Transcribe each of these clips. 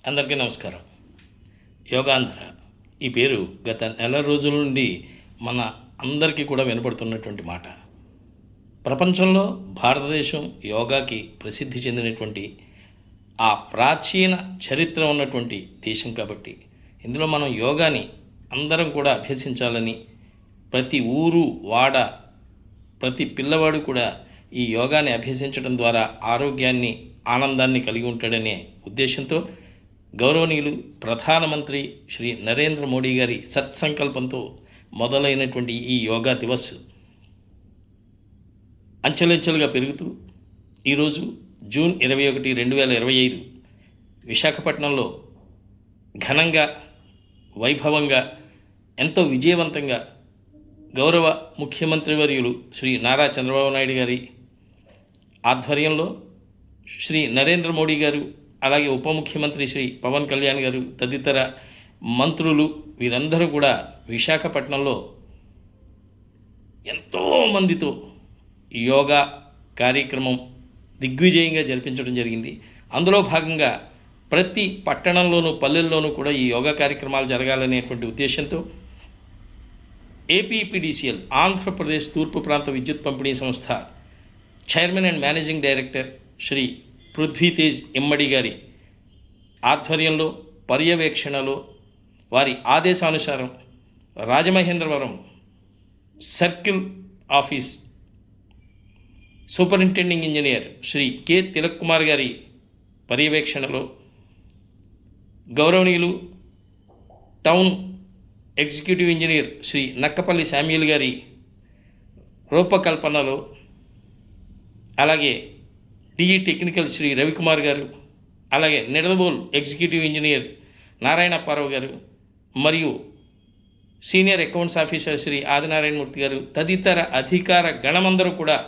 అందరికీ నమస్కారం. యోగాంధ్ర ఈ పేరు గత నెల రోజుల నుండి మన అందరికీ కూడా వినపడుతున్నటువంటి మాట. ప్రపంచంలో భారతదేశం యోగాకి ప్రసిద్ధి చెందినటువంటి ఆ ప్రాచీన చరిత్ర ఉన్నటువంటి దేశం కాబట్టి ఇందులో మనం యోగాని అందరం కూడా అభ్యసించాలని ప్రతి ఊరు వాడ ప్రతి పిల్లవాడు కూడా ఈ యోగాని అభ్యసించడం ద్వారా ఆరోగ్యాన్ని ఆనందాన్ని కలిగి ఉంటాడనే ఉద్దేశంతో గౌరవనీయులు ప్రధానమంత్రి శ్రీ నరేంద్ర మోడీ గారి సత్సంకల్పంతో మొదలైనటువంటి ఈ యోగా దివస్ అంచెలంచెలుగా పెరుగుతూ ఈరోజు జూన్ 21, 2025 విశాఖపట్నంలో ఘనంగా వైభవంగా ఎంతో విజయవంతంగా గౌరవ ముఖ్యమంత్రి వర్యులు శ్రీ నారా చంద్రబాబు నాయుడు గారి ఆధ్వర్యంలో శ్రీ నరేంద్ర మోడీ గారు, అలాగే ఉప ముఖ్యమంత్రి శ్రీ పవన్ కళ్యాణ్ గారు, తదితర మంత్రులు వీరందరూ కూడా విశాఖపట్నంలో ఎంతోమందితో యోగా కార్యక్రమం దిగ్విజయంగా జరిపించడం జరిగింది. అందులో భాగంగా ప్రతి పట్టణంలోనూ పల్లెల్లోనూ కూడా ఈ యోగా కార్యక్రమాలు జరగాలనేటువంటి ఉద్దేశంతో ఏపీపీడీసీఎల్ ఆంధ్రప్రదేశ్ తూర్పు ప్రాంత విద్యుత్ పంపిణీ సంస్థ chairman and managing director Shri Prithvi Tej Immadi గారి ఆధ్వర్యంలో పర్యవేక్షణలో వారి ఆదేశానుసారం Rajamahendravaram circle office superintending engineer Shri K Tilak Kumar గారి పర్యవేక్షణలో గౌరవనీయులు town executive engineer Shri Nakkapalli Samuel గారి రూపకల్పనలో, అలాగే డిఈ టెక్నికల్ శ్రీ రవికుమార్ గారు, అలాగే నిడదవోలు ఎగ్జిక్యూటివ్ ఇంజనీర్ నారాయణ అప్పారావు గారు మరియు senior accounts officer Shri Adinarayanamurthy గారు తదితర అధికార గణమందరూ కూడా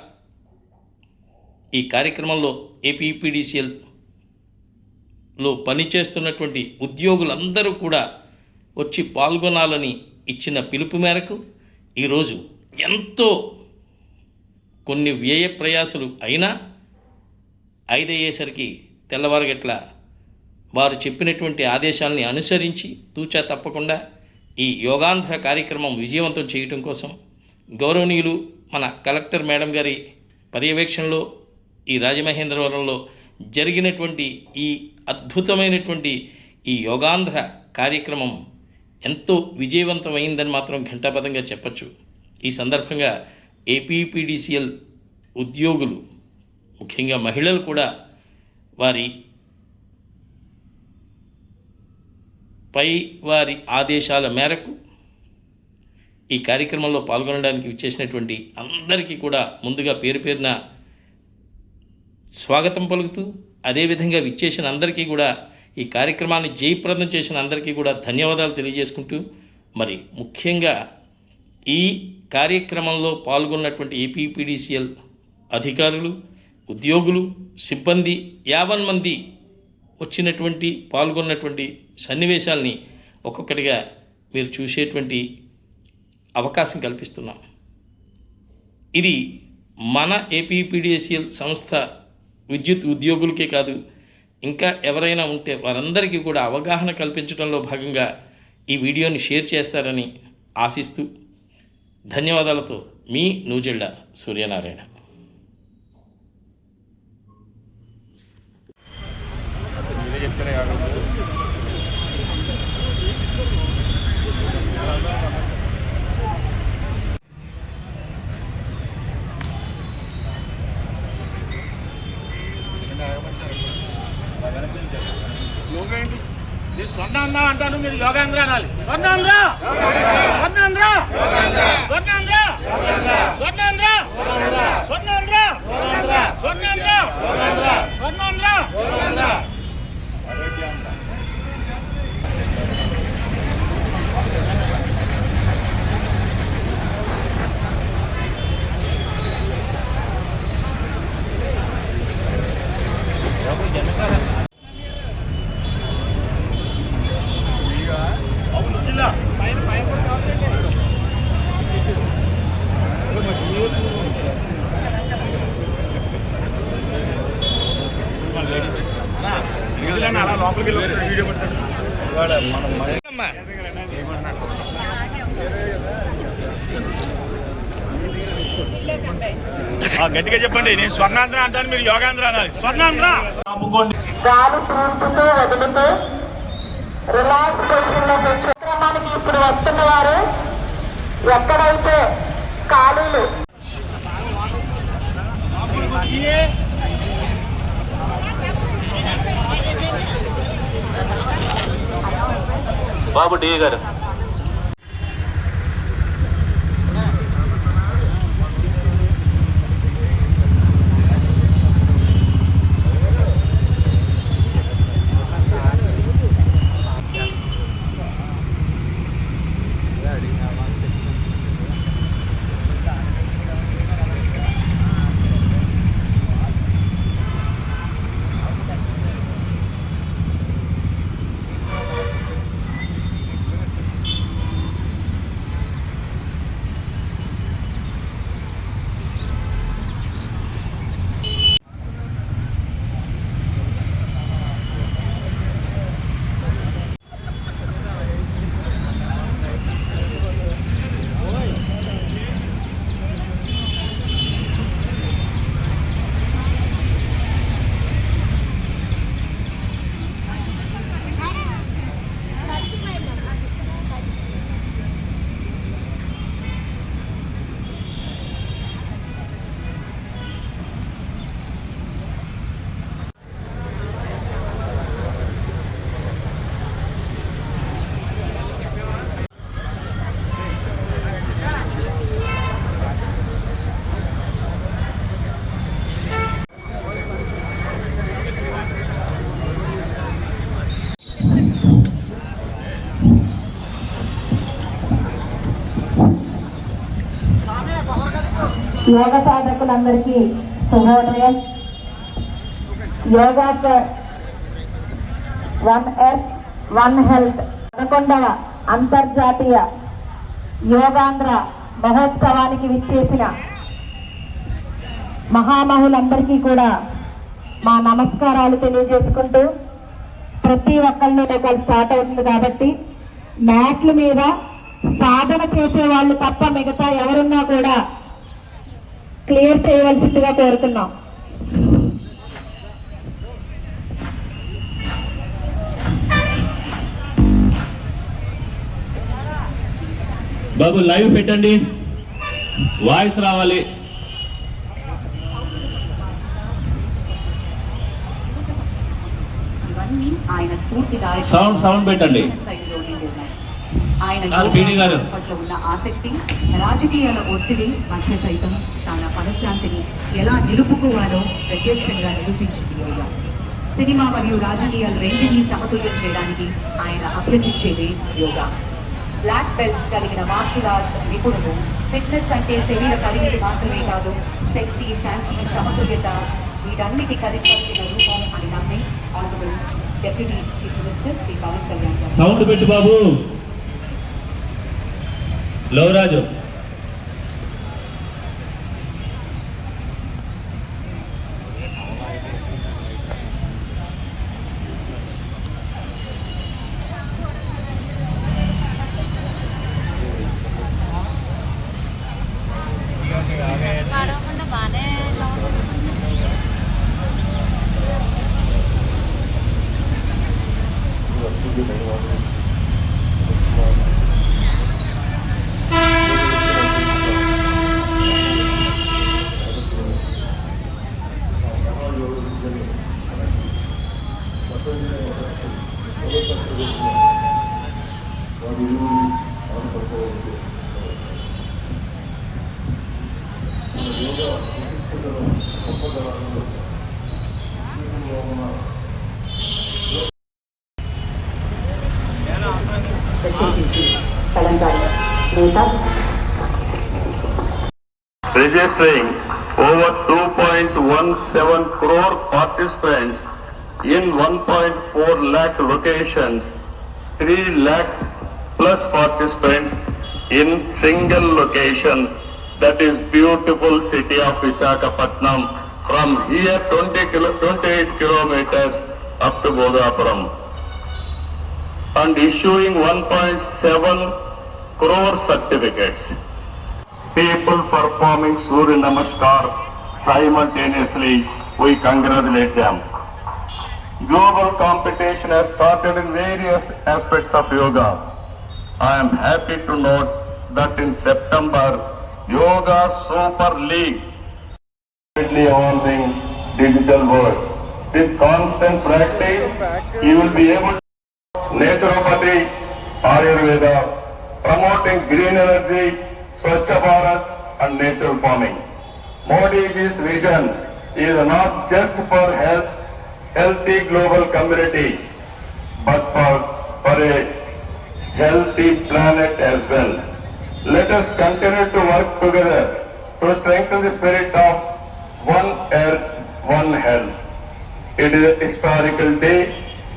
ఈ కార్యక్రమంలో ఏపీపీడీసీఎల్లో పనిచేస్తున్నటువంటి ఉద్యోగులందరూ కూడా వచ్చి పాల్గొనాలని ఇచ్చిన పిలుపు మేరకు ఈరోజు ఎంతో కొన్ని వ్యయ ప్రయాసలు అయినా 5 అయ్యేసరికి తెల్లవారుగట్ల వారు చెప్పినటువంటి ఆదేశాలని అనుసరించి తూచా తప్పకుండా ఈ యోగాంధ్ర కార్యక్రమం విజయవంతం చేయటం కోసం గౌరవనీయులు మన కలెక్టర్ మేడం గారి పర్యవేక్షణలో ఈ రాజమహేంద్రవరంలో జరిగినటువంటి ఈ అద్భుతమైనటువంటి ఈ యోగాంధ్ర కార్యక్రమం ఎంతో విజయవంతమైందని మాత్రం ఘంటాపథంగా చెప్పచ్చు. ఈ సందర్భంగా ఏపీపీడీసీఎల్ ఉద్యోగులు, ముఖ్యంగా మహిళలు కూడా వారి ఆదేశాల మేరకు ఈ కార్యక్రమంలో పాల్గొనడానికి విచ్చేసినటువంటి అందరికీ కూడా ముందుగా పేరు పేరున స్వాగతం పలుకుతూ, అదేవిధంగా విచ్చేసిన అందరికీ కూడా ఈ కార్యక్రమాన్ని జయప్రదం చేసిన అందరికీ కూడా ధన్యవాదాలు తెలియజేసుకుంటూ, మరి ముఖ్యంగా ఈ కార్యక్రమంలో పాల్గొన్నటువంటి ఏపీపీడీసీఎల్ అధికారులు, ఉద్యోగులు, సిబ్బంది 50 మంది వచ్చినటువంటి పాల్గొన్నటువంటి సన్నివేశాల్ని ఒక్కొక్కటిగా మీరు చూసేటువంటి అవకాశం కల్పిస్తున్నాం. ఇది మన ఏపీపీడీసీఎల్ సంస్థ విద్యుత్ ఉద్యోగులకే కాదు, ఇంకా ఎవరైనా ఉంటే వారందరికీ కూడా అవగాహన కల్పించడంలో భాగంగా ఈ వీడియోని షేర్ చేస్తారని ఆశిస్తూ ధన్యవాదాలతో మీ నూజెళ్ళ సూర్యనారాయణ. స్వర్ణాంధ్ర అంటాను, మీరు యోగాంధ్ర అనాలి. స్వర్ణాంధ్ర, స్వర్ణాంధ్ర, స్వర్ణాంధ్ర, స్వర్ణాంధ్ర, స్వర్ణాంధ్ర, స్వర్ణాంధ్ర, స్వర్ణాంధ్ర. అలా లోపలికి వెళ్ళి ఒకసారి వీడియో పట్టాడు. అమ్మా. గట్టిగా చెప్పండి. నేను స్వర్ణాంధ్ర అంటాను, మీరు యోగాంధ్ర అనాలి. స్వర్ణాంధ్ర. గాలి పీల్చుతూ వదులుతూ రిలాక్స్ పొజిషన్లో కార్యక్రమానికి ఇప్పుడు వస్తున్న వారు ఎక్కడైతే ఖాళీలు బాబు డి గారు యోగ సాధకులందరికీ శుభోదయం. Yoga for one earth one health 11వ అంతర్జాతీయ యోగాంధ్ర మహోత్సవానికి విచ్చేసిన మహామహులందరికీ కూడా మా నమస్కారాలు తెలియజేసుకుంటూ, ప్రతి ఒక్కళ్ళు స్టార్ట్ అవుతుంది కాబట్టి మ్యాట్ల మీద సాధన చేసే వాళ్ళు తప్ప మిగతా ఎవరున్నా కూడా క్లియర్ చేయవలసిందిగా కోరుతున్నాం. బాబు లైవ్ పెట్టండి, వాయిస్ రావాలి. సౌండ్ పెట్టండి. ఆయన పట్ల ఉన్న ఆసక్తి, రాజకీయాల ఒత్తిడి మధ్య సైతం తన మనశ్శాంతిని ఎలా నిలుపుకోవాలో ప్రత్యక్షంగా నిరూపించింది యోగా. సినిమా మరియు రాజకీయాలు రెండింటినీ సమతుల్యం చేయడానికి ఆయన అభ్యసించేది యోగా. బ్లాక్ బెల్ట్ కలిగిన మార్షల్ ఆర్ట్స్ నిపుణులు. ఫిట్నెస్ అంటే శరీర పరిమితి మాత్రమే కాదు, శక్తి, శాంతి, సమతుల్యత వీటన్నిటి కలిసిన రూపం అని నమ్మి honourable deputy chief minister Shri Pawan Kalyan garu. Sound పెట్టు బాబు. లోరాజు registering over 2.17 crore participants in 1.4 lakh locations, 3 lakh plus participants in single location, that is beautiful city of Visakhapatnam. From here 28 kilometers up to Bodapuram and issuing 1.7 crore certificates. People performing Surya Namaskar simultaneously, we congratulate them. Global competition has started in various aspects of yoga. I am happy to note that in September, Yoga Super League, rapidly evolving digital world. With constant practice, you will be able to naturopathy, Ayurveda, promoting green energy, Swachh Bharat and natural farming. Modi's vision is not just for healthy global community, but for a healthy planet as well. Let us continue to work together to strengthen the spirit of one earth, one health. It is a historical day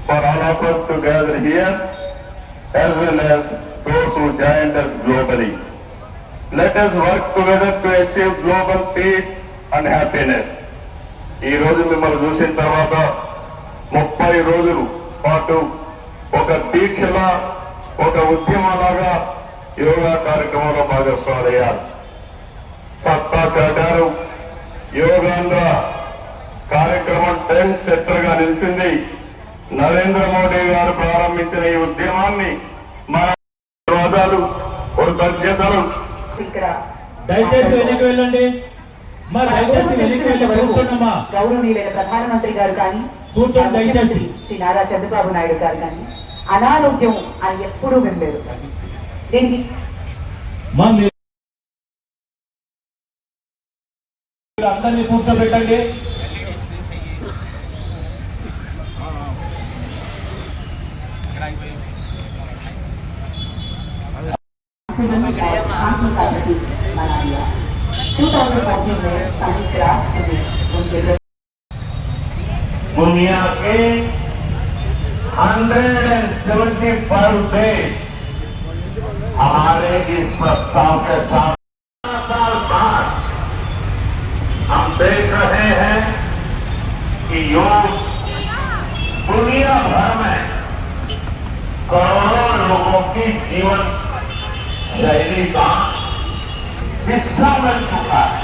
for all of us to gather here, as well as those who joined us globally. Let us work together to achieve global peace and happiness. ఈ రోజు మిమ్మల్ని చూసిన తర్వాత 30 రోజుల పాటు ఒక దీక్షలా, ఒక ఉద్యమంలాగా యోగా కార్యక్రమంలో భాగస్వామయ్యారు. సత్తా చాటారు. యోగాంధ్ర కార్యక్రమం ట్రెండ్ సెట్టర్ గా నిలిచింది. నరేంద్ర మోడీ గారు ప్రారంభించిన ఈ ఉద్యమాన్ని మన ధన్యవాదాలు, కృతజ్ఞతలు. ఇక్కడ దయచేసి వెనక్కి వెళ్ళండి. మరి దయచేసి వెనక్కి వెళ్ళి కూర్చోండమ్మా. గౌరవనీయులైన ప్రధానమంత్రి గారు కానీ, కూర్చోండి దయచేసి. శ్రీ నారా చంద్రబాబు నాయుడు గారు కానీ అనారోగ్యం అని ఎప్పుడూ వినలేదు. దీనికి మా మీరు అందరినీ కూర్చోబెట్టండి. दुनिया के 175 देश हमारे इस प्रस्ताव के साथ साल बाद हम देख रहे हैं कि योग दुनिया भर में करोड़ों लोगों की जीवन शैली का हिस्सा बन चुका है.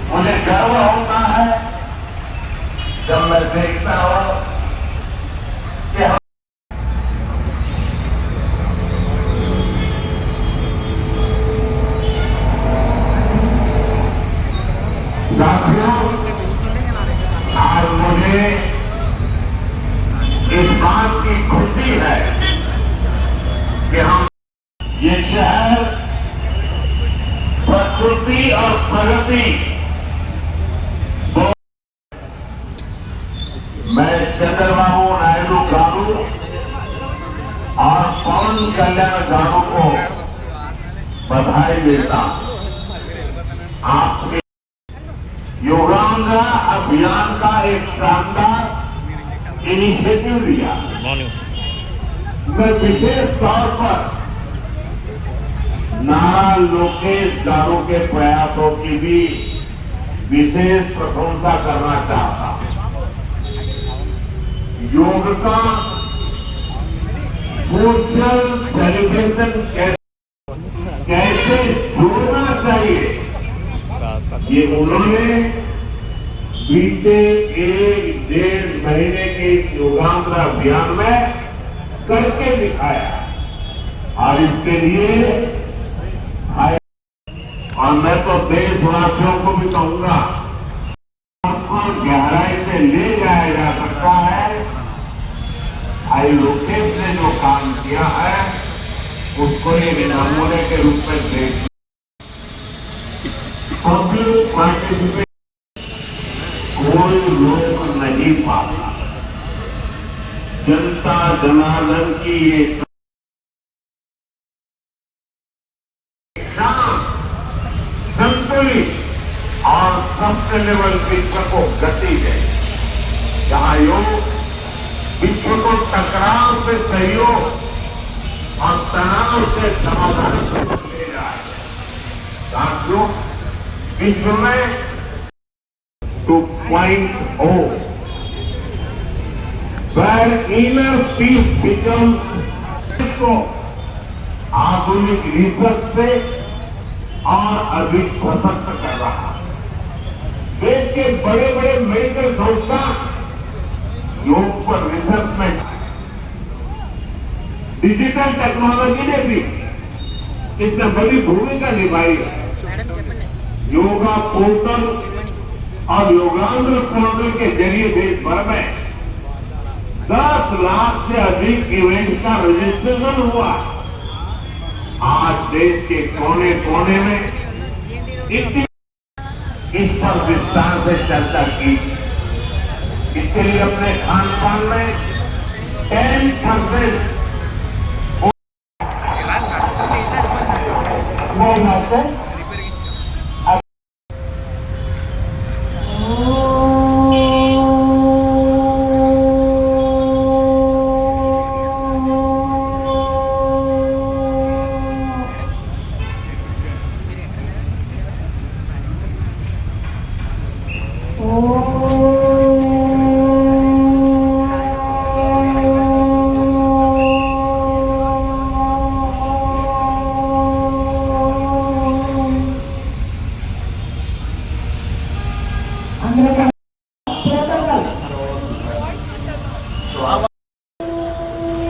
मुझे गर्व होता है जब मैं देखता हूं कि हम साथियों, आज मुझे इस बात की खुशी है कि हम ये शहर प्रकृति और प्रगति, मैं चंद्रबाबू नायडू गारू और पवन कल्याण गारू को बधाई देता हूं. आपके योगांध्रा अभियान का एक शानदार इनिशिएटिव लिया. మార్నింగ్ मैं विशेष तौर पर नारा लोकेश गारू के प्रयासों की भी विशेष प्रशंसा करना चाहता हूं. योग का सोशल सेलिब्रेशन कैसे जोड़ना चाहिए, ये उन्होंने बीते 1-1.5 महीने के योगांध्रा अभियान में करके दिखाया. और इसके लिए और मैं तो देशवासियों को भी कहूंगा, और गहराई से ले जाया जा सकता है. आई लोकेश ने जो काम किया है उसको एक नमूने के रूप में देख पब्लिक पार्टिसिपेट कोई रोक नहीं पाता. जनता जनार्दन की ये संतुलित और सस्टेनेबल विश्व को गति दे, जहां योग विश्व को टकराव से सहयोग और तनाव से समाधान ले जाए. साथियों, विश्व में 2.0 where inner peace becomes को आधुनिक रिसर्च से और अधिक सशक्त कर रहा है। देश के बड़े बड़े मेडिकल संस्थान योग पर रिसर्च में डिजिटल टेक्नोलॉजी ने भी इसमें बड़ी भूमिका निभाई है। योगा पोर्टल और योगांध्र पोर्टल के जरिए देश भर में 10 लाख से अधिक इवेंट का रजिस्ट्रेशन हुआ। आज देश के कोने कोने में इस पर विस्तार से चर्चा की। इसके लिए अपने खान पान में 10%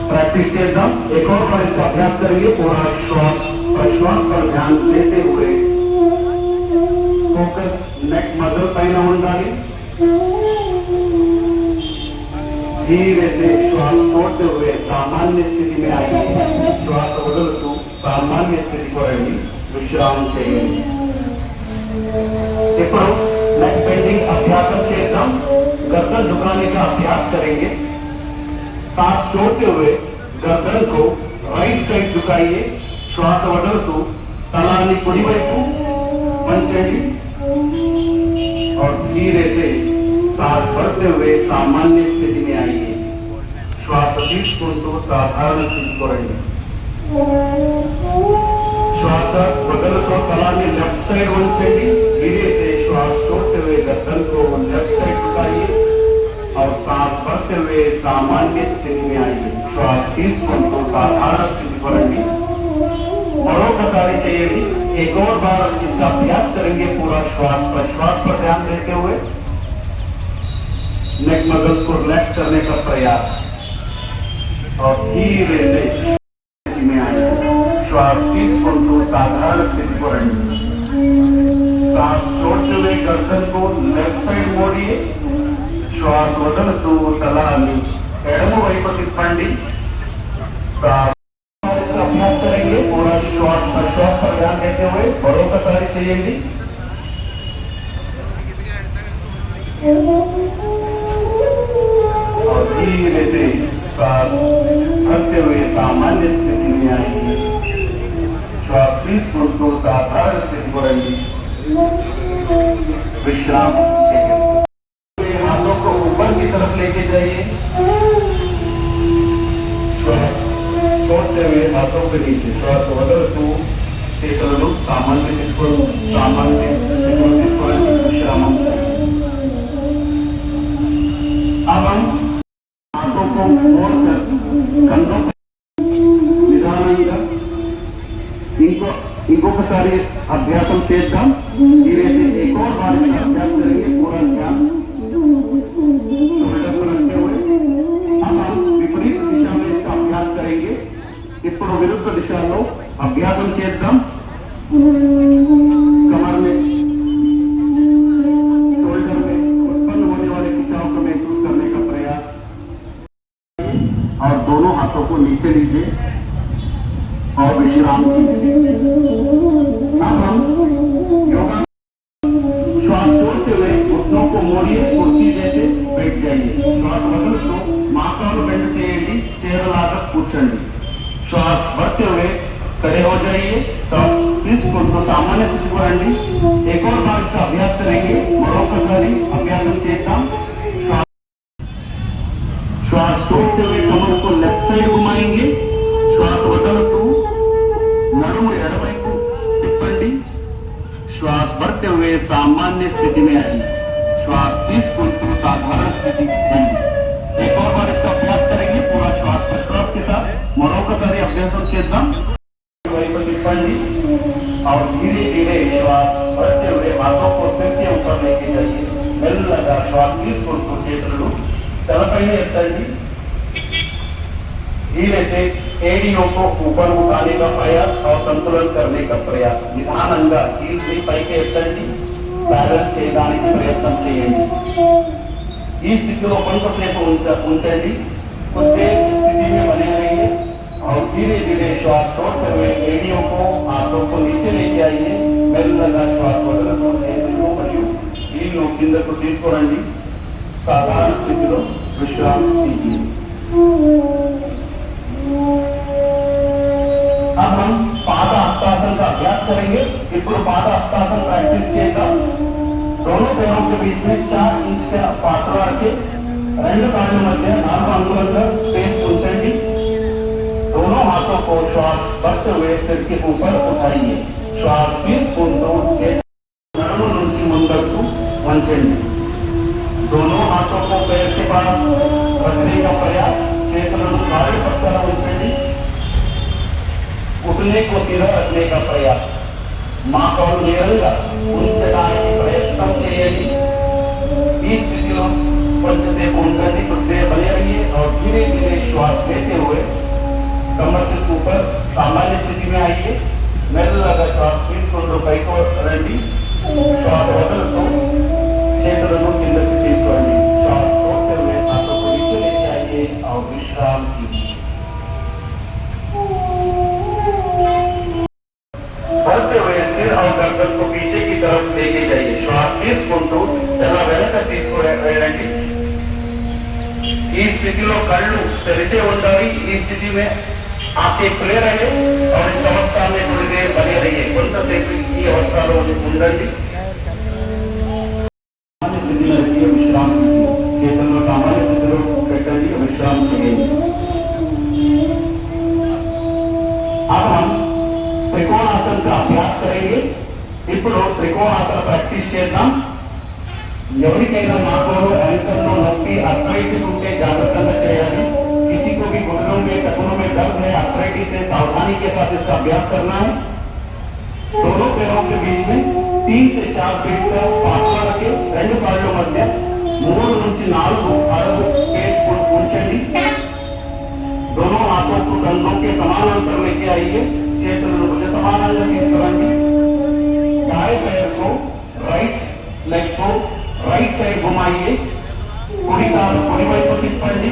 प्रैक्टिस के दम एक और बार इसका अभ्यास करेंगे। पूरा श्वास प्रश्वास पर ध्यान देते हुए फोकस नेक मसल पैन ఉండాలి। धीरे से श्वास छोड़ते हुए सामान्य स्थिति में आइए। श्वास వదులుతూ सामान्य स्थिति को రండి। विश्राम చేయండి। ఇప్పుడు नेक बेंडिंग अभ्यास చేద్దాం। गर्दन झुकाने का अभ्यास करेंगे। सांस छोड़ते हुए गर्दन को राइट साइड झुकाइए। श्वास వదులుతూ తలాన్ని కుడి వైపు వంచండి और धीरे से सांस भरते हुए सामान्य स्थिति में आइए। श्वास తీసుకుంటూ సాధారణ స్థితికి రండి। श्वास వదులుతూ తలాన్ని लेफ्ट साइड వంచండి। धीरे से श्वास छोड़ते हुए गर्दन को लेफ्ट साइड झुकाइए और सांस भरते हुए सामान्य स्थिति में आइए। श्वास తీసుకుంటూ साधारण स्थिति को రండి। मरोकसारी చేయండి। एक और बार इसका अभ्यास करेंगे। पूरा श्वास प्रश्वास पर ध्यान देते हुए नेक मसल्स को रिलैक्स करने का प्रयास और धीरे से स्थिति में आइए। श्वास తీసుకుంటూ साधारण स्थिति को రండి। सांस छोड़ते हुए गर्दन को लेफ्ट साइड मोड़िए। श्वास వదులుతూ తలాన్ని ఎడమ వైపు తిప్పండి। अभ्यास करेंगे। पूरा श्वास प्रश्वास पर ध्यान देते हुए मरोकसारी చేయండి। और धीरे से सांस भरते हुए सामान्य स्थिति में आएंगे। श्वास తీసుకుంటూ साधारण स्थिति को రండి। विश्राम चाहिए। हाथों को ऊपर की तरफ लेके जाइए। श्वास छोड़ते हुए हाथों के नीचे श्वास వదులుతూ చేతులను सामान्य विश्राम। अब हम हाथों को मोड़कर कंधों निदाనంగా ఇంకొకసారి అభ్యాసం చేద్దాం। धीरे से एक और बार इसका अभ्यास करेंगे। पूरा ध्यान शोल्डर पर रखते हुए अब हम विपरीत दिशा में इसका अभ्यास करेंगे। ఇప్పుడు విరుద్ధ దిశలో అభ్యాసం చేద్దాం। कमर में शोल्डर में उत्पन्न होने वाले खिंचाव को महसूस करने का प्रयास और दोनों हाथों को नीचे लीजिए और विश्राम कीजिए। अब हम योगा श्वास छोड़ते हुए घुटनों को मोड़िए। कुर्सी जैसे बैठ जाइए। श्वास వదులుతూ మోకాలు బెండ్ చేయండి। చీరలాగా కూర్చోండి। श्वास भरते हुए खड़े हो जाइए। तब इसको सामान्य स्थिति को రండి। एक और बार इसका अभ्यास करेंगे। मरोकसारी अभ्यास చేద్దాం। श्वास छोड़ते हुए कमर को लेफ्ट साइड घुमाएंगे। श्वास వదులుతూ నడుము ఎడమవైపు తిప్పండి। श्वास भरते हुए सामान्य स्थिति में आइए। श्वास తీసుకుంటూ साधारण स्थिति రండి। एक और बार इसका చేద్దాం వైపు తిప్పండి और धीरे धीरे श्वास बढ़ते हुए हाथों को सिर के ऊपर लेके जाइए మెల్లగా श्वास తీసుకుంటూ చేతులు తలపైన ఎత్తండి धीरे से एड़ियों को ऊपर उठाने का प्रयास और संतुलन करने का प्रयास నిదానంగా కీల్ని పైకి ఎత్తండి బ్యాలెన్స్ చేయడానికి ప్రయత్నం చేయండి ఈ స్థితిలో కొంతసేపు ఉంచండి कुछ देर इस स्थिति में बने रहिए और धीरे धीरे श्वास छोड़ते हुए एड़ियों को हाथों को नीचे लेके आइए మెల్లగా श्वास వదలతో చేతులు మరియు నీళ్లు కిందకు తీసుకురండి సాధారణ స్థితిలో విశ్రాంతి తీయండి अब हम पाद हस्तासन का अभ्यास करेंगे ఇప్పుడు पाद हस्तासन प्रैक्टिस చేద్దాం दोनों पैरों के बीच में 4 इंच का फासला रखें రెండు కాళ్ళ మధ్య 4 अंगुलों स्पेस ఉంచండి दोनों हाथों को श्वास बढ़ते हुए सिर के ऊपर उठाइए श्वास తీసుకుంటూ నడుము నుంచి ముందుకు వంచండి दोनों हाथों को पैर के पास रखने का प्रयास చేతులను కాలి పక్కన ఉంచండి उठने को सीधा रखने का प्रयास మాకలు నేరుగా ఉంచడానికి ప్రయత్నం చేయండి ఈ స్థితిలో కొంచెంసేపు ఉండండి कुछ बने रहिए और धीरे धीरे श्वास लेते हुए कमर से ऊपर सामान्य स्थिति में आइए మెల్లగా श्वास తీసుకుంటూ పైకి రండి श्वास వదులుతూ చేతులను కిందకి తీసుకోండి श्वास छोड़ते हुए हाथों को नीचे लेके आइए और विश्राम कीजिए बढ़ते हुए सिर और गर्दन को पीछे की तरफ लेके जाइए श्वास తీసుకుంటూ ఎలా వెనక తీసుకురండి ఈ స్థితిలో కళ్ళు తెరిచే ఉండాలి ఈ స్థితి में आंखें खुले रहे और इस अवस्था में थोड़ी देर बने रहिए కొంతసేపు ఈ అవస్థలో ఉండండి सामान्य स्थिति में रहिए विश्राम చేతులను सामान्य స్థితిలో పెట్టండి विश्राम చేయండి अब हम त्रिकोणासन का अभ्यास करेंगे ఇప్పుడు త్రికోణాసన ప్రాక్టీస్ చేద్దాం ఎవరికైనా మాటలో యాంకర్లో నొప్పి అర్థరైటిస్ ఉంటే జాగ్రత్తగా చేయాలి किसी को भी घुटनों में टखनों में दर्द है अर्थराइटिस है सावधानी के साथ इसका अभ्यास करना है दोनों पैरों के बीच में 3 से 4 फीट का फासला रखें రెండు కాళ్ళ మధ్య 3 నుంచి 4 అడుగు స్పేస్ ఉంచండి दोनों हाथों को कंधों के समानांतर लेके आइए చేతులను భుజ సమానంగా తీసుకురండి दाएं पैर को राइट लेग को राइट साइड घुमाइए कुड़ी काल कुड़ी వైపు తిప్పండి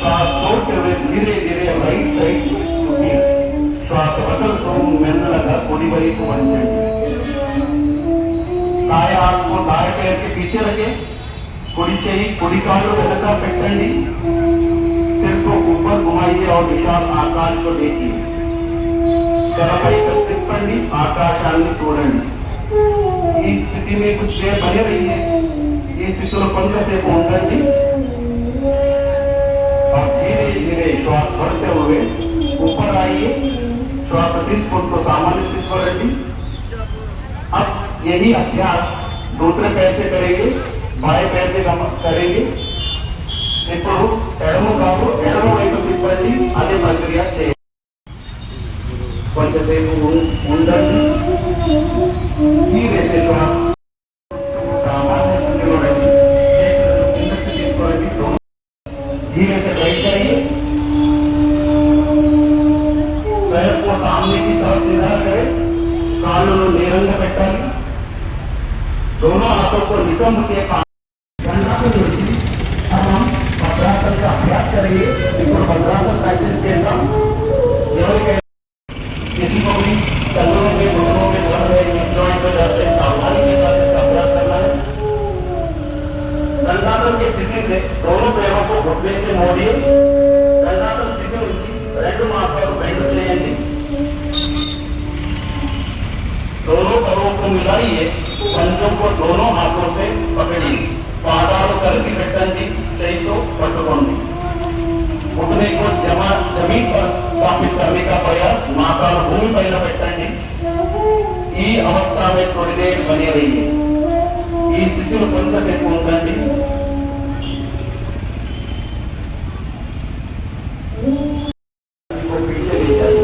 श्वास छोड़ते हुए धीरे धीरे राइट साइड झुकिए श्वास बदलते మెల్లగా कुड़ी వైపు వంచండి दाएं हाथ को दाएं पैर के पीछे रखें कुड़ी चाहिए कुड़ी काल వెనక పెట్టండి सिर को ऊपर घुमाइए और विशाल आकाश को देखिए तलपై తిప్పండి ఆకాశాన్ని చూడండి ఈ స్థితి में कुछ देर बने रहिए ఈ స్థితిలో కొంతసేపు ఉండండి और धीरे धीरे श्वास बढ़ते हुए ऊपर आइए श्वास తీసుకుంటూ सामान्य स्थिति पर रहिए अब यही अभ्यास दूसरे पैर से करेंगे बाएं पैर से करेंगे ఇప్పుడు ఎడమ కాలు ఎడమ వైపు తిప్పండి అదే ప్రక్రియ చేయండి కొంచెంసేపు ఉండండి धीरे से श्वास सामान्य स्थितिలో రండి చేతులను కిందకి తీసుకురండి धीरे से बैठ जाइए पैर को सामने की तरफ सीधा करें కాళ్ళను నేరంగా పెట్టాలి दोनों हाथों को नितंब के भद्रासन का अभ्यास करेंगे ఇప్పుడు भद्रासन प्रैक्टिस చేద్దాం ఎవరికైనా किसी को भी कंधों में घुटनों में दर्द है जॉइंट में दर्द है सावधानी के साथ इसका अभ्यास करना है दंडासन की स्थिति से दोनों पैरों को घुटने से मोड़िए दंडासन स्थिति నుంచి రెండు మాత్రలు బెండ్ చేయండి दोनों पैरों को मिलाइए पंजों को दोनों हाथों से पकड़िए పాదాలు కలిపి పెట్టండి చేయితో పట్టుకోండి घुटने को जमीन पर स्थापित करने का प्रयास माताल भूमि पहले పెట్టండి ఈ अवस्था में थोड़ी देर बने रहिए ఈ స్థితిలో కొంతసేపు ఉండండి पीछे ले जाइए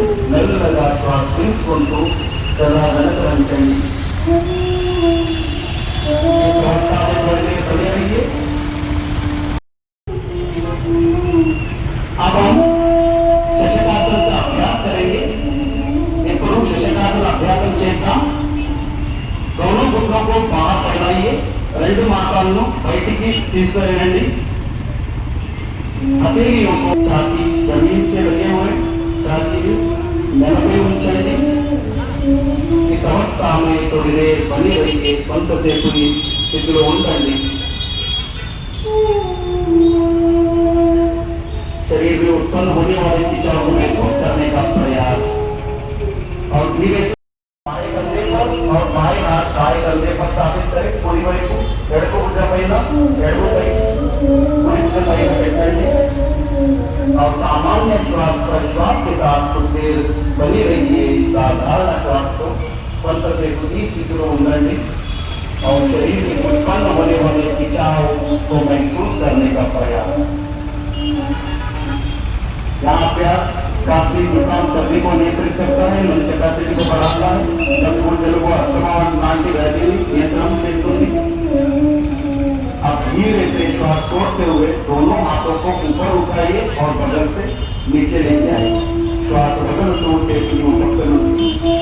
अब हम శశకాసన का अभ्यास करेंगे ఇప్పుడు శశకాసన అభ్యాసం చేద్దాం दोनों घुटनों को बाहर फैलाइए రెండు మోకాళ్ళను బయటికి తీసుకురండి हथेलियों को छाती जमीन से लगे हुए छाती नरमे ఉంచండి इस अवस्था में थोड़ी देर बनी रहिए కొంతసేపు ఈ స్థితిలో ఉండండి शरीर में उत्पन्न होने वाले खिंचाव को महसूस करने का प्रयास और धीरे बाएं कंधे पर और बाएं हाथ दाएं कंधे पर स्थापित करें पूरी वही को एड़को भुजा पहला एड़को पही पूरी भुजा पही बैठेंगे और सामान्य श्वास प्रश्वास के साथ कुछ देर बनी रहिए साधारण श्वास को पंत से खुदी स्थितिలో ఉండండి और शरीर में उत्पन्न होने वाले खिंचाव को महसूस करने का प्रयास यहाँ अभ्यास काफी मुकाम सभी को नियंत्रित करता है मन कैपेसिटी को बढ़ाता है जब जल को अस्थमा नाटी रहती नियंत्रण से अब धीरे से श्वास छोड़ते हुए दोनों हाथों को ऊपर उठाइए और बगल से नीचे ले जाए श्वास बगल छोड़ते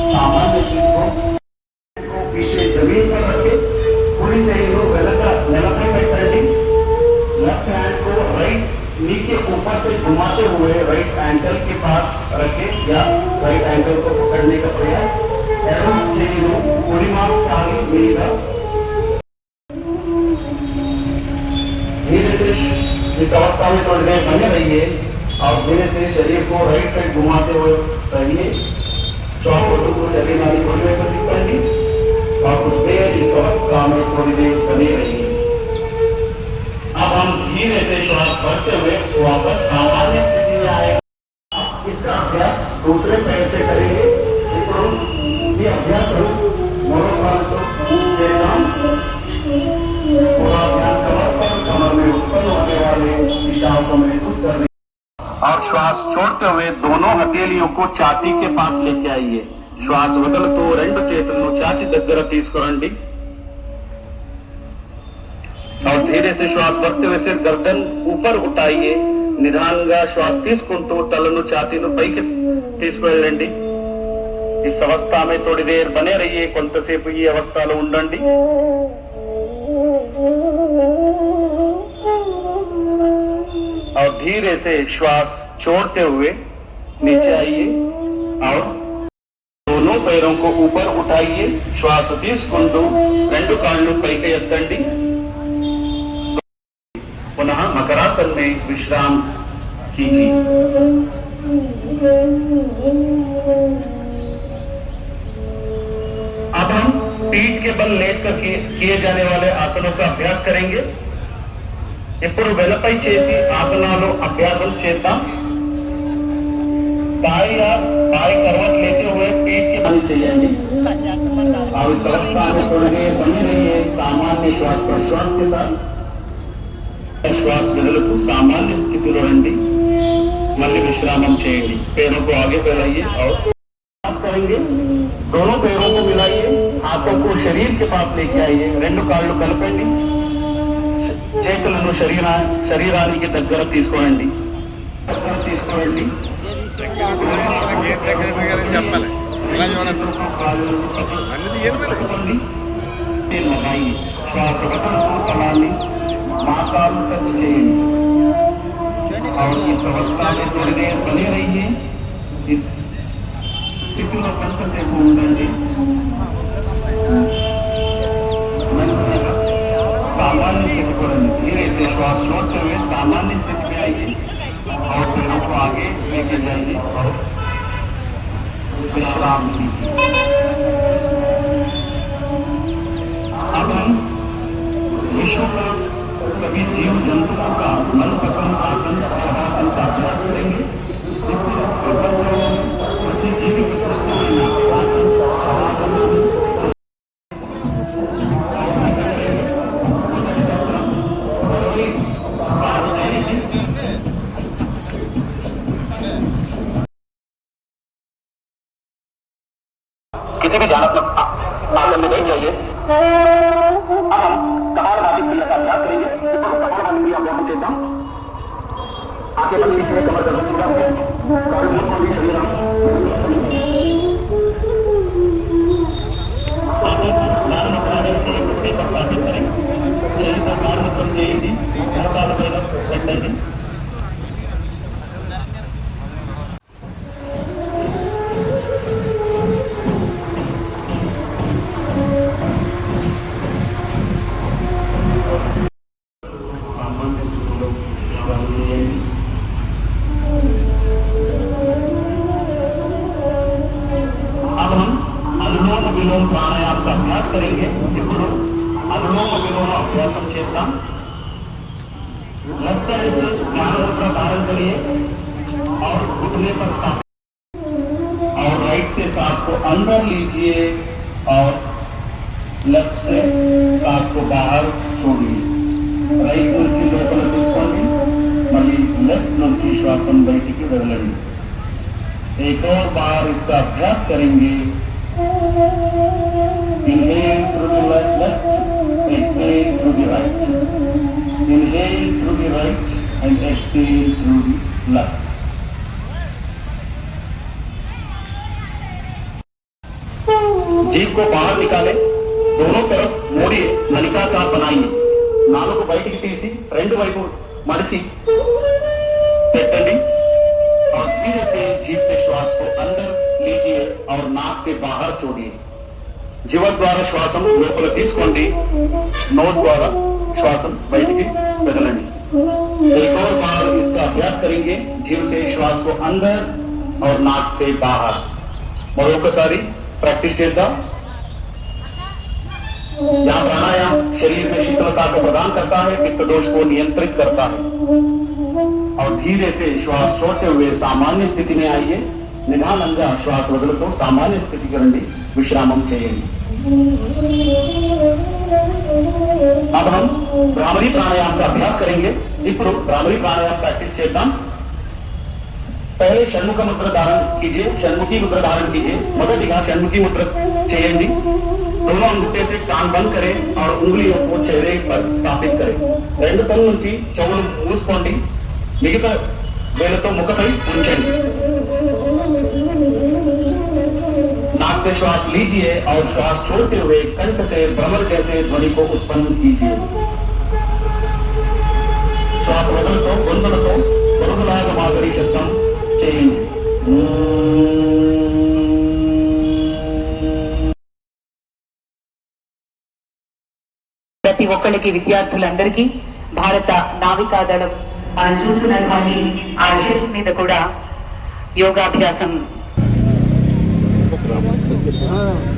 सामान्य चीज को पीछे जमीन पर रखे पूरी शरीर को निलपे बैठे लेफ्ट हैंड को राइट नी के ऊपर से घुमाते हुए राइट एंकल के पास रखे या राइट एंकल को पकड़ने का प्रयास एवं शरीर पूरी माप आगे मिलेगा धीरे से इस अवस्था में थोड़ी देर बने रहिए और धीरे से शरीर को राइट साइड घुमाते हुए रहिए चौकों को शरीर नाली थोड़ी देर पर दिखाएंगे और कुछ देर इस अवस्था में थोड़ी देर बने रहिए अब हम धीरे से श्वास भरते हुए वापस सामान्य स्थिति में आएंगे इसका अभ्यास दूसरे पैर से करेंगे ये अभ्यास पूरा अभ्यास कमर में उत्पन्न होने वाले दिशाओं को महसूस करने और श्वास छोड़ते हुए दोनों हथेलियों को छाती के पास लेके आइए श्वास వదులుతూ రెండు చేతులను ఛాతీ దగ్గర తీసుకురండి और धीरे से श्वास भरते हुए सिर गर्दन ऊपर उठाइए निधानगा श्वास తీసుకుంటూ తలను ఛాతీను పైకి తీసుకెళ్ళండి इस अवस्था में थोड़ी देर बने रहिए కొంతసేపు ఈ అవస్థలో ఉండండి और धीरे से श्वास छोड़ते हुए नीचे आइए और दोनों पैरों को ऊपर उठाइए श्वास తీసుకుంటూ రెండు కాళ్ళు పైకి ఎత్తండి पुनः मकरासन में विश्राम कीजिए अब हम पीठ के बल लेट कर किए जाने वाले आसनों का अभ्यास करेंगे ఇప్పుడు వెలపై చేసి ఆసనాలు అభ్యాసం చేద్దాం बाई करवट लेते हुए पीठ के बल చేయండి और इस अवस्था में थोड़ी देर बने रहिए सामान्य श्वास प्रश्वास के साथ श्वास बदलू सामान्य स्थिति రండి मल्ली विश्राम చేయండి पैरों को आगे फैलाइए और करेंगे दोनों पैरों को मिलाइए हाथों को शरीर के पास लेके आइए రెండు కాళ్ళు కలపండి చేతులను శరీరానికి దగ్గర తీసుకోండి लगाइए श्वास तलानी माताल तक चेंज और इस अवस्था में थोड़ी देर बने रहिए इस स्थिति में कंठ से घूमेंगे सामान्य स्थिति को धीरे से श्वास छोड़ते हुए सामान्य स्थिति में आइए और पैरों को आगे लेके जाइए और विश्राम कीजिए अब हम विश्व का सभी जीव जंतुओं का मनपसंद आसन शवासन का अभ्यास करेंगे किसी भी ध्यान अपने आसन में नहीं चाहिए अब हम कपालभाति क्रिया का अभ्यास करेंगे कपालभाति क्रिया अभ्यास देता हूं आगे बल लीजिए, कमर करो सीधा, कान मुंह खोलिए शरीर। अब हम अनुलोम विलोम प्राणायाम का अभ्यास करेंगे। अनुलोम विलोम अभ्यास चेतना लगता है कि ज्ञान मुद्रा धारण करिए और घुटने पर स्थापित और राइट से सांस को अंदर लीजिए और लेफ्ट से सांस को बाहर छोड़िए। రైట్ నుంచి లోపల తీసుకోండి, మళ్ళీ లెఫ్ట్ నుంచి శ్వాసం బయటికి వదలండి। एक और बार इसका अभ्यास करेंगे। Inhale through the left, exhale through the right. Inhale through the right and exhale through the left. जीभ को बाहर निकाले, दोनों तरफ मोड़िए, नलिकाकार बनाइए। నాలుగు బయటికి తీసి రెండు వైపు మడిచి పెట్టండి और धीरे से जीभ से श्वास को अंदर लीजिए और नाक से बाहर छोड़िए। जीवन द्वारा श्वासम లోపల తీసుకోండి, नोज द्वारा श्वासम బయటికి వదలండి। एक और बार इसका अभ्यास करेंगे। जीभ से श्वास को अंदर और नाक से बाहर। మరొకసారి ప్రాక్టీస్ చేద్దాం। यह प्राणायाम शरीर में शीतलता को प्रदान करता है, पित्त दोष को नियंत्रित करता है और धीरे से श्वास छोड़ते हुए सामान्य स्थिति में आइए। निधानंगा श्वास वदलतो सामान्य स्थिति करंడి, विश्रामం చేయండి। अब हम भ्रामरी प्राणायाम का अभ्यास करेंगे। ఇప్పుడు भ्रामरी प्राणायाम प्रैक्टिस చేద్దాం। पहले షణ్ముఖ मुद्रा धारण कीजिए, షణ్ముఖी मुद्रा धारण कीजिए। మొదటిగా షణ్ముఖी मुद्रा చేయండి। दोनों अंगूठे से कान बंद करें और उंगलियों को चेहरे पर स्थापित करें। రెండు తల నుంచి చెవులు మూసుకోండి, మిగతా వేలతో ముఖపై ఉంచండి। नाक से श्वास लीजिए और श्वास छोड़ते हुए कंठ से भ्रमर जैसे ध्वनि को उत्पन्न कीजिए। श्वास वदलतो గొంతులతో పొరుగులాగా మాదిరి శబ్దం చేయండి। ప్రతి ఒక్కరికి విద్యార్థులందరికీ భారత నావికా దళం మనం చూస్తున్నటువంటి ఆ షిప్ మీద కూడా యోగాభ్యాసం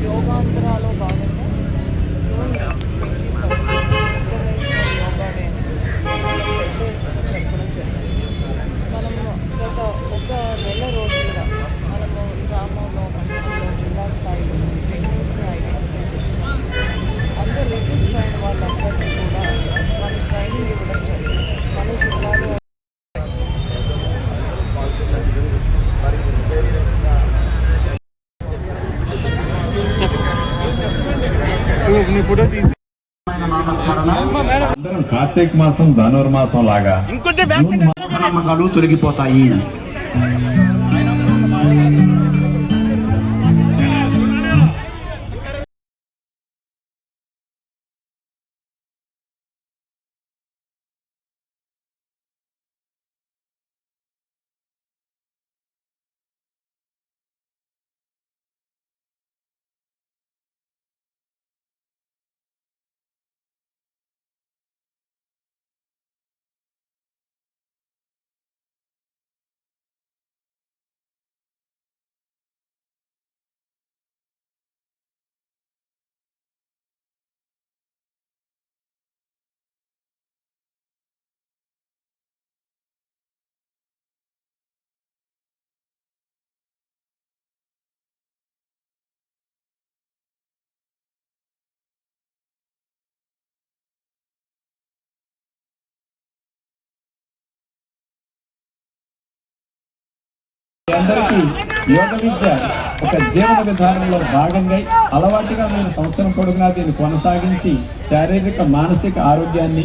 యోగాంధ్రాలో భాగంగా యోగా డే చెప్పడం జరిగింది। మనము గత ఒక నెల రోజులుగా మనము గ్రామంలో, మండలంలో, జిల్లా స్థాయిలో వెన్యూస్ని ఐడెంటిఫై చేసుకున్నాం। అందరూ రిజిస్టర్ అయిన వాళ్ళందరినీ కూడా వాళ్ళకి ట్రైనింగ్ ఇవ్వడం జరిగింది। మన జిల్లాలో అందరం కార్తీక మాసం ధనుర్మాసం లాగా నమ్మకాలు తొలగిపోతాయి। అందరికీ యోగ విద్య ఒక జీవన విధానంలో భాగంగా అలవాటుగా నేను సంవత్సరం పొడుగునా దీన్ని కొనసాగించి శారీరక మానసిక ఆరోగ్యాన్ని